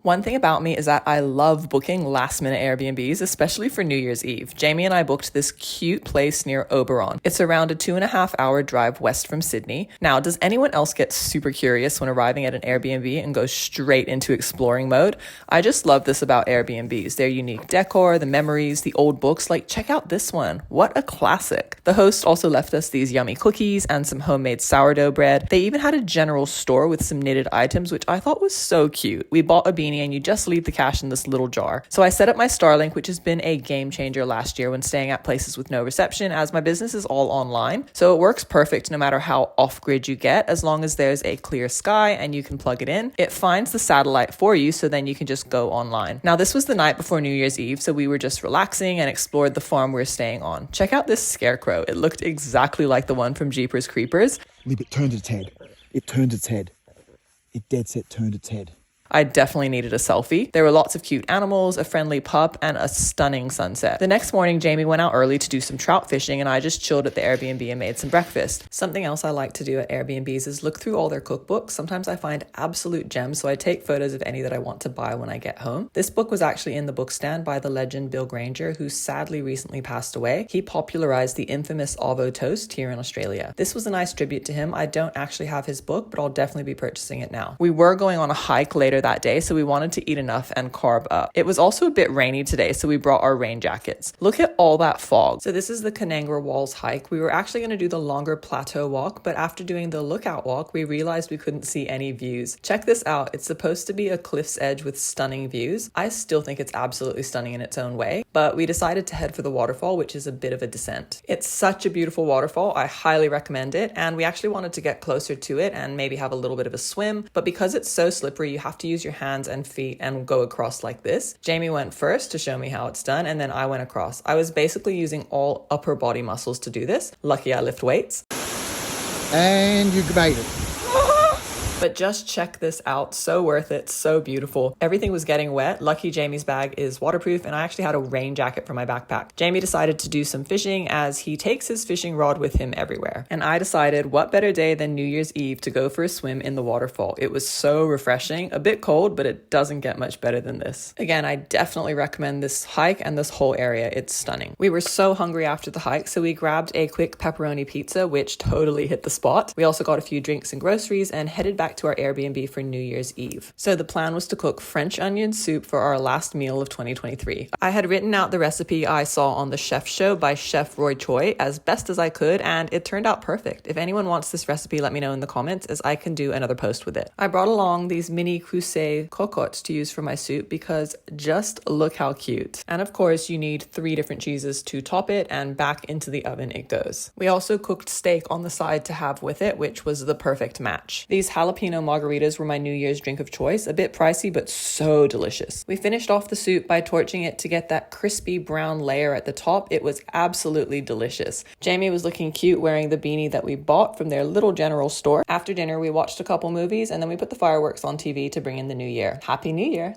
One thing about me is that I love booking last-minute Airbnbs, especially for New Year's Eve. Jamie and I booked this cute place near Oberon. It's around a 2.5-hour drive west from Sydney. Now, does anyone else get super curious when arriving at an Airbnb and go straight into exploring mode? I just love this about Airbnbs. Their unique decor, the memories, the old books. Like, check out this one. What a classic. The host also left us these yummy cookies and some homemade sourdough bread. They even had a general store with some knitted items, which I thought was so cute. We bought a beanie and you just leave the cash in this little jar. So I set up my Starlink, which has been a game changer last year when staying at places with no reception, as my business is all online. So it works perfect no matter how off-grid you get, as long as there's a clear sky and you can plug it in. It finds the satellite for you, so then you can just go online. Now, this was the night before New Year's Eve, so we were just relaxing and explored the farm we're staying on. Check out this scarecrow. It looked exactly like the one from Jeepers Creepers. It turned its head. It turned its head. It dead set turned its head. I definitely needed a selfie. There were lots of cute animals, a friendly pup, and a stunning sunset. The next morning, Jamie went out early to do some trout fishing, and I just chilled at the Airbnb and made some breakfast. Something else I like to do at Airbnbs is look through all their cookbooks. Sometimes I find absolute gems, so I take photos of any that I want to buy when I get home. This book was actually in the bookstand by the legend Bill Granger, who sadly recently passed away. He popularized the infamous Ovo toast here in Australia. This was a nice tribute to him. I don't actually have his book, but I'll definitely be purchasing it now. We were going on a hike later that day, so we wanted to eat enough and carb up. It was also a bit rainy today, so we brought our rain jackets. Look at all that fog. So this is the Canangara Walls hike. We were actually going to do the longer plateau walk, but after doing the lookout walk, we realized we couldn't see any views. Check this out. It's supposed to be a cliff's edge with stunning views. I still think it's absolutely stunning in its own way, but we decided to head for the waterfall, which is a bit of a descent. It's such a beautiful waterfall. I highly recommend it, and we actually wanted to get closer to it and maybe have a little bit of a swim, but because it's so slippery, you have to use your hands and feet and go across like this. Jamie went first to show me how it's done, and then I went across. I was basically using all upper body muscles to do this. Lucky I lift weights. And you made it. But just check this out. So worth it. So beautiful. Everything was getting wet. Lucky Jamie's bag is waterproof, and I actually had a rain jacket for my backpack. Jamie decided to do some fishing, as he takes his fishing rod with him everywhere. And I decided, what better day than New Year's Eve to go for a swim in the waterfall. It was so refreshing. A bit cold, but it doesn't get much better than this. Again, I definitely recommend this hike and this whole area. It's stunning. We were so hungry after the hike, so we grabbed a quick pepperoni pizza, which totally hit the spot. We also got a few drinks and groceries and headed back to our Airbnb for New Year's Eve. So the plan was to cook French onion soup for our last meal of 2023. I had written out the recipe I saw on the Chef Show by Chef Roy Choi as best as I could, and it turned out perfect. If anyone wants this recipe, let me know in the comments, as I can do another post with it. I brought along these mini Creuset cocottes to use for my soup because just look how cute. And of course, you need 3 different cheeses to top it, and back into the oven it goes. We also cooked steak on the side to have with it, which was the perfect match. These jalapeno margaritas were my New Year's drink of choice. A bit pricey, but so delicious. We finished off the soup by torching it to get that crispy brown layer at the top. It was absolutely delicious. Jamie was looking cute wearing the beanie that we bought from their little general store. After dinner, we watched a couple movies, and then we put the fireworks on TV to bring in the new year. Happy New Year!